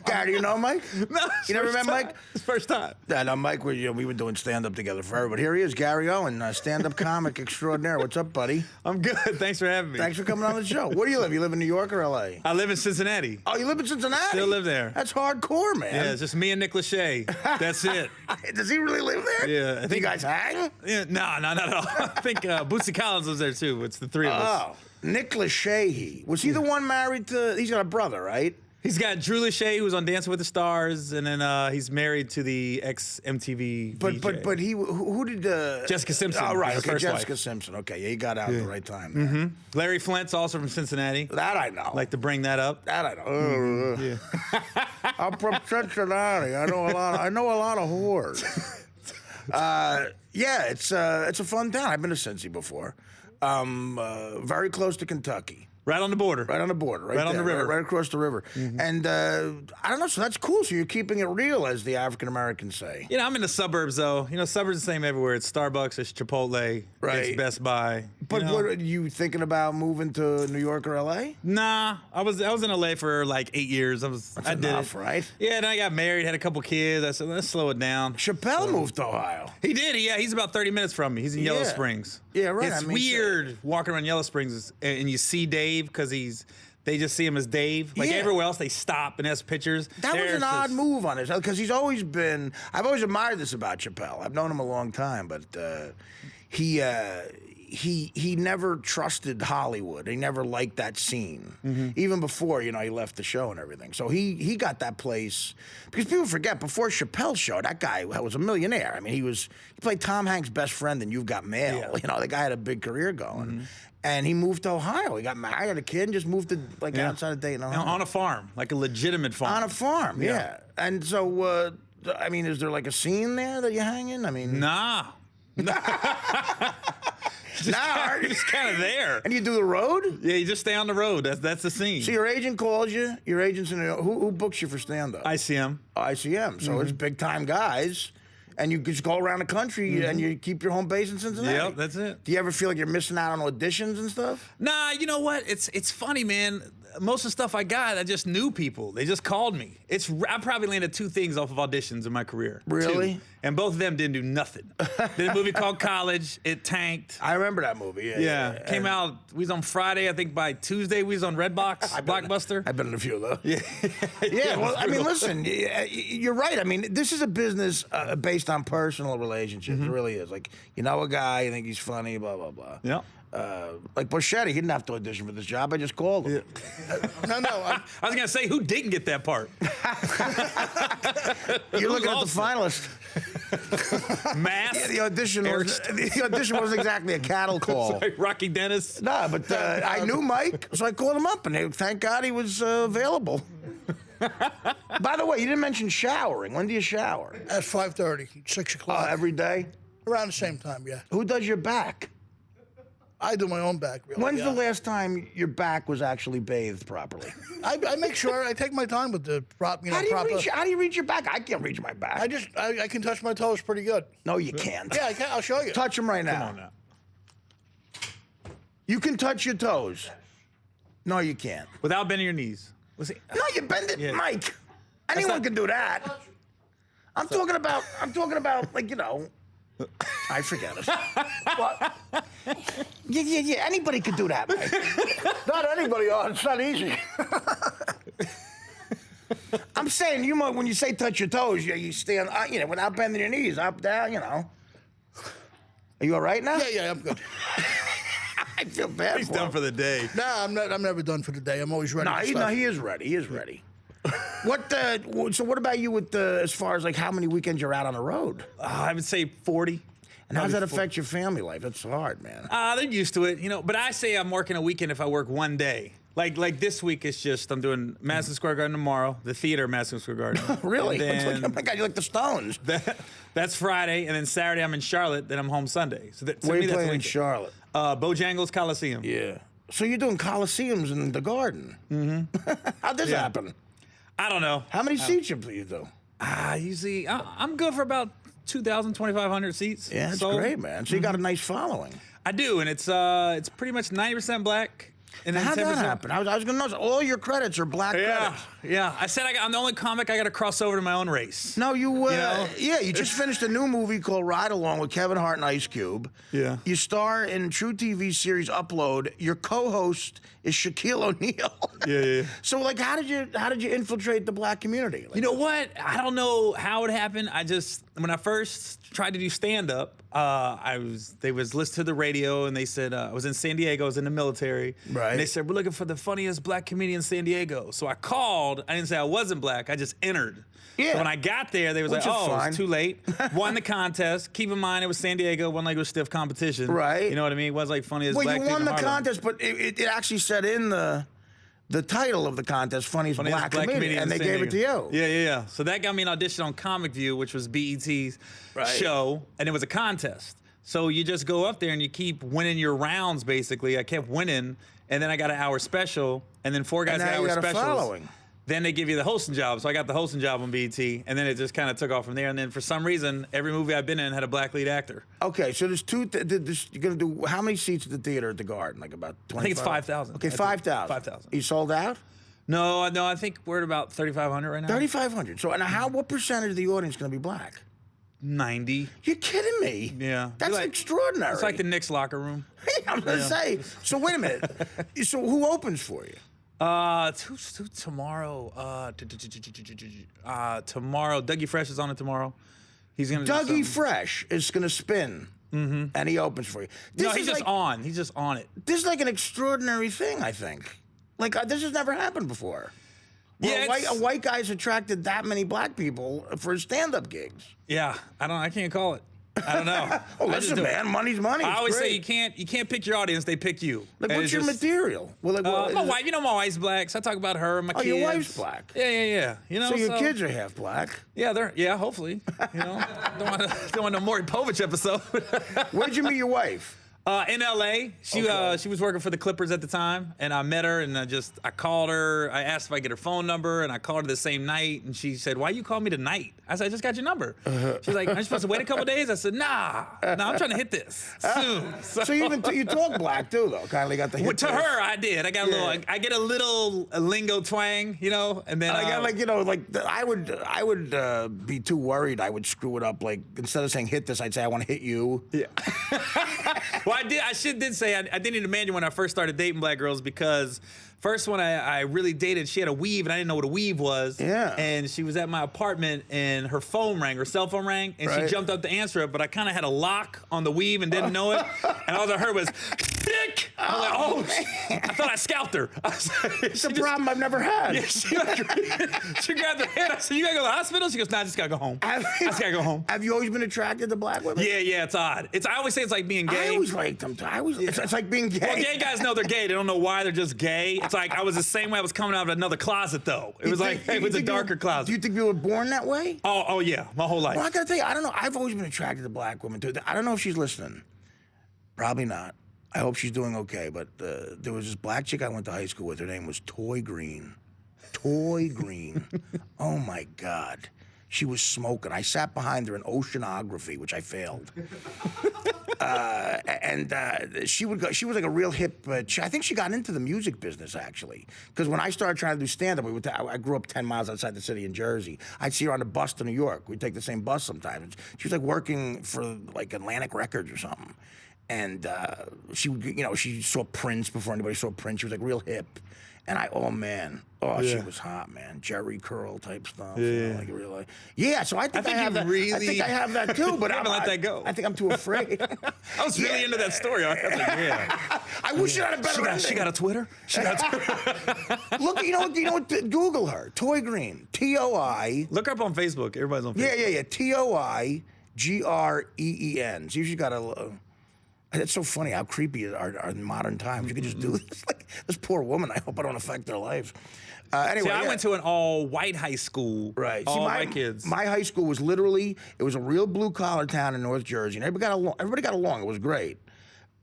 Gary, you know Mike? No, You never met Mike? It's first time. Yeah, no, Mike, we were doing stand-up together forever, but here he is, Gary Owen, stand-up comic extraordinaire. What's up, buddy? I'm good. Thanks for having me. Thanks for coming on the show. Where do you live? You live in New York or L.A.? I live in Cincinnati. Oh, you live in Cincinnati? Still live there. That's hardcore, man. Yeah, it's just me and Nick Lachey. That's it. Does he really live there? Yeah. Do you guys hang? Yeah, no, not at all. I think Bootsy Collins lives there too. It's the three of us. Oh, Nick Lachey. Was he the one married to? He's got a brother, right? He's got Drew Lachey, who was on Dancing with the Stars, and then he's married to the ex-MTV VJ. But he who did Jessica Simpson. Oh, right, his okay, first Jessica wife. Simpson. Okay, yeah, he got out at the right time. There. Larry Flint's also from Cincinnati. That I know. Like to bring that up. That I know. Yeah. I'm from Cincinnati. I know a lot of whores. Yeah, it's a fun town. I've been to Cincy before. Very close to Kentucky. Right on the border. Right on the border. Right on there, the river. Right across the river. And I don't know, so that's cool. So you're keeping it real, as the African Americans say. You know, I'm in the suburbs, though. You know, suburbs are the same everywhere. It's Starbucks, it's Chipotle, Right. it's Best Buy. But you know? what are you thinking about moving to New York or LA? Nah, I was in LA for like 8 years. I did enough, it. right? Yeah, then I got married, had a couple kids. I said, let's slow it down. Chappelle moved to Ohio. He did. Yeah, he's about 30 minutes from me. He's in Yellow Yeah. Springs. Yeah, right. It's weird walking around Yellow Springs and you see Dave because they just see him as Dave. Like Yeah. everywhere else, they stop and ask pictures. That was There's an odd this- move on his, because he's always been. I've always admired this about Chappelle. I've known him a long time, but he never trusted Hollywood. He never liked that scene, even before he left the show and everything. So he got that place because people forget, before Chappelle's show, that guy was a millionaire. I mean, he played Tom Hanks' best friend in You've Got Mail. Yeah. The guy had a big career going. And he moved to Ohio. He got married, had a kid, and just moved to outside of Dayton, Ohio. On a farm, like a legitimate farm. On a farm, yeah. And so, I mean, is there like a scene there that you hang in? I mean, Nah. Just kind of there. And you do the road? Yeah, you just stay on the road. That's the scene. So your agent calls you. Your agent's in who books you for stand-up? ICM. ICM. So it's big-time guys. And you just go around the country and you keep your home base in Cincinnati. Yep, that's it. Do you ever feel like you're missing out on auditions and stuff? Nah, you know what? It's funny, man. Most of the stuff I got, I just knew people. They just called me. I probably landed 2 things off of auditions in my career. Really? 2. And both of them didn't do nothing. Did a movie called College. It tanked. I remember that movie. Yeah. Came out. We was on Friday. I think by Tuesday we was on Redbox, Blockbuster. I've been in a few though. Yeah. Yeah, well, I mean, listen, you're right. I mean, this is a business based on personal relationships. It really is. Like, you know a guy, you think he's funny, blah, blah, blah. Yeah. Like Borschetti, he didn't have to audition for this job. I just called him. No. I was going to say, who didn't get that part? You're looking at the finalist. Math. Yeah, the audition wasn't exactly a cattle call. Sorry, Rocky Dennis. No, but I knew Mike, so I called him up, and thank God he was available. By the way, you didn't mention showering. When do you shower? At 5:30, 6 o'clock. Every day? Around the same time, yeah. Who does your back? I do my own back, really. When's yeah. the last time your back was actually bathed properly? I make sure I take my time with the proper. How do you reach your back? I can't reach my back. I can touch my toes pretty good. No, you can't. Yeah, I can. I'll show you. Touch them right now. Come on now. You can touch your toes. No, you can't. Without bending your knees. No, you bend it, Yeah. Mike. Anyone can do that. I'm talking about, like, I forget it. What? Yeah. Anybody could do that, Mike. Not anybody. It's not easy. I'm saying, when you say touch your toes, you stand, without bending your knees, up, down, Are you all right now? Yeah, I'm good. I feel bad. He's for done him. for the day. Nah, I'm never done for the day. I'm always ready. No, he is ready. He is ready. So what about you with as far as like how many weekends you're out on the road? I would say 40. And how does that affect your family life? It's hard, man. They're used to it, But I say I'm working a weekend if I work one day. Like this week, it's just I'm doing Madison Square Garden tomorrow, the theater at Madison Square Garden. Really? And Oh my God, you're like the Stones. that's Friday, and then Saturday I'm in Charlotte. Then I'm home Sunday. So to Where me, you that's playing a in weekend. Charlotte? Bojangles Coliseum. Yeah. So you're doing coliseums in the Garden. Mm-hmm. How'd this happen? I don't know. How many seats you do? Usually I'm good for about 2,000, 2,500 seats. Yeah, that's So, great, man. So you got a nice following. I do, and it's pretty much 90% black. And then How'd 10%. that happen? I was going to know. All your credits are black Yeah, credits. yeah. I said I'm the only comic I got to cross over to my own race. No, you know? yeah, you just finished a new movie called Ride Along with Kevin Hart and Ice Cube. Yeah. You star in True TV series Upload. Your co-host is Shaquille O'Neal. Yeah. So like how did you infiltrate the black community? Like, You know what? I don't know how it happened. When I first tried to do stand up, they was listening to the radio and they said I was in San Diego, I was in the military. Right. And they said, we're looking for the funniest black comedian in San Diego. So I called, I didn't say I wasn't black, I just entered. Yeah. So when I got there, they was Which like, is oh, fine. it's too late. Won the contest. Keep in mind, it was San Diego, wasn't like it was stiff competition. Right. You know what I mean? It was like funniest well, black you dude won in the Harlem. contest, but it actually said in the title of the contest, funniest black comedian, and they in San gave it to Diego. you. Yeah. So that got me an audition on Comic View, which was BET's show, and it was a contest. So you just go up there and you keep winning your rounds, basically. I kept winning, and then I got an hour special, and then 4 guys And now got you hour got a specials. following. Then they give you the hosting job. So I got the hosting job on BET, and then it just kind of took off from there. And then for some reason, every movie I've been in had a black lead actor. Okay, so there's you're gonna do how many seats at the theater at the Garden? Like about 25? I think it's 5,000. Okay, 5,000. 5,000. You sold out? No, I think we're at about 3,500 right now. 3,500. So, and what percentage of the audience is going to be black? 90. You're kidding me? Yeah. That's Like- extraordinary. It's like the Knicks locker room. I'm going to say. So, wait a minute. So, who opens for you? Tomorrow. Tomorrow. Dougie Fresh is on it tomorrow. He's gonna. do Dougie something. Fresh is going to spin, and he opens for you. No, he's is just like, on. He's just on it. This is like an extraordinary thing, I think. Like, this has never happened before. Yeah, Where it's- a white guy's attracted that many black people for his stand-up gigs. Yeah, I can't call it. I don't know. Oh, I just listen, do it. man, money's money. I It's always say great. you can't pick your audience. They pick you. Like, And what's it's your just- material? Well, like, what, My is it- wife, my wife's black, so I talk about her and my Oh, kids. your wife's black. Yeah. You know, So your kids are half black. Yeah, hopefully. You know, don't want no Maury Povich episode. Where'd you meet your wife? In LA, she was working for the Clippers at the time, and I met her, and I called her. I asked if I could get her phone number, and I called her the same night, and she said, "Why you call me tonight?" I said, "I just got your number." She's like, "Aren't you supposed to wait a couple days?" I said, "Nah, I'm trying to hit this soon." So you you talk black too, though. Kindly got the hit. Well, to voice. her, I did. I got I get a little lingo twang, you know, and then I got I would be too worried. I would screw it up. Like instead of saying hit this, I'd say I want to hit you. Yeah. Well, I did say I didn't need a manual when I first started dating black girls because first when I really dated, she had a weave and I didn't know what a weave was. Yeah. And she was at my apartment and her phone rang, her cell phone rang, and she Right. jumped up to answer it, but I kind of had a lock on the weave and didn't know it. And all I heard was, Dick! I was like, I thought I scalped her. It's a problem I've never had. Yeah, she grabbed her head. I said, "You gotta go to the hospital?" She goes, "Nah, I just gotta go home. I just gotta go home." Have you always been attracted to black women? Yeah, it's odd. I always say it's like being gay. I always liked them. It's like being gay. Well, gay guys know they're gay. They don't know why they're just gay. It's like I was the same way. I was coming out of another closet though. It was like it was a darker closet. Do you think you were born that way? Oh yeah, my whole life. Well, I gotta tell you, I don't know. I've always been attracted to black women too. I don't know if she's listening. Probably not. I hope she's doing okay. But there was this black chick I went to high school with. Her name was Toy Green. Toy Green. Oh my God. She was smoking. I sat behind her in oceanography, which I failed. She would go. She was like a real hip. I think she got into the music business actually, because when I started trying to do stand-up, I grew up 10 miles outside the city in Jersey. I'd see her on the bus to New York. We'd take the same bus sometimes. She was like working for like Atlantic Records or something, and she would, she saw Prince before anybody saw Prince. She was like real hip. And she was hot, man. Jerry curl type stuff. Yeah. So I think I have that. I think I have that too. But I haven't let that go. I think I'm too afraid. I was really into that story. I was like, yeah. I wish it had a better ending. She got a Twitter. She got a Twitter. Look, you know what? Google her. Toy Green. T-O-I. Look her up on Facebook. Everybody's on Facebook. Yeah. T-O-I-G-R-E-E-N. So you just got to. It's so funny how creepy are modern times. You can just do this. Like this poor woman. I hope I don't affect their lives. Anyway, See, I went to an all-white high school. Right. All white kids. My high school was literally, it was a real blue-collar town in North Jersey, and everybody got along. It was great.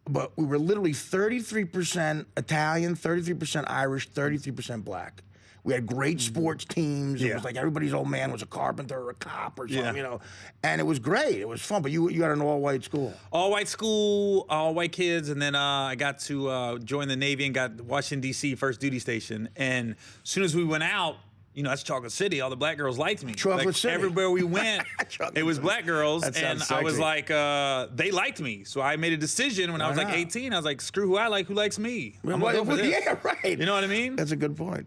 But we were literally 33% Italian, 33% Irish, 33% black. We had great sports teams. It Yeah. was like everybody's old man was a carpenter or a cop or something, Yeah. you know. And it was great. It was fun. But you got an all-white school. All white school, all white kids, and then I got to join the Navy and got Washington D.C. first duty station. And as soon as we went out, you know, that's Chocolate City. All the black girls liked me. Chocolate like, City. Everywhere we went, Chocolate it was City. black girls, That and sounds I was sexy. like, they liked me. So I made a decision when I was like not? 18. I was like, screw who I like, who likes me. I'm gonna go for this. Yeah, right. You know what I mean? That's a good point.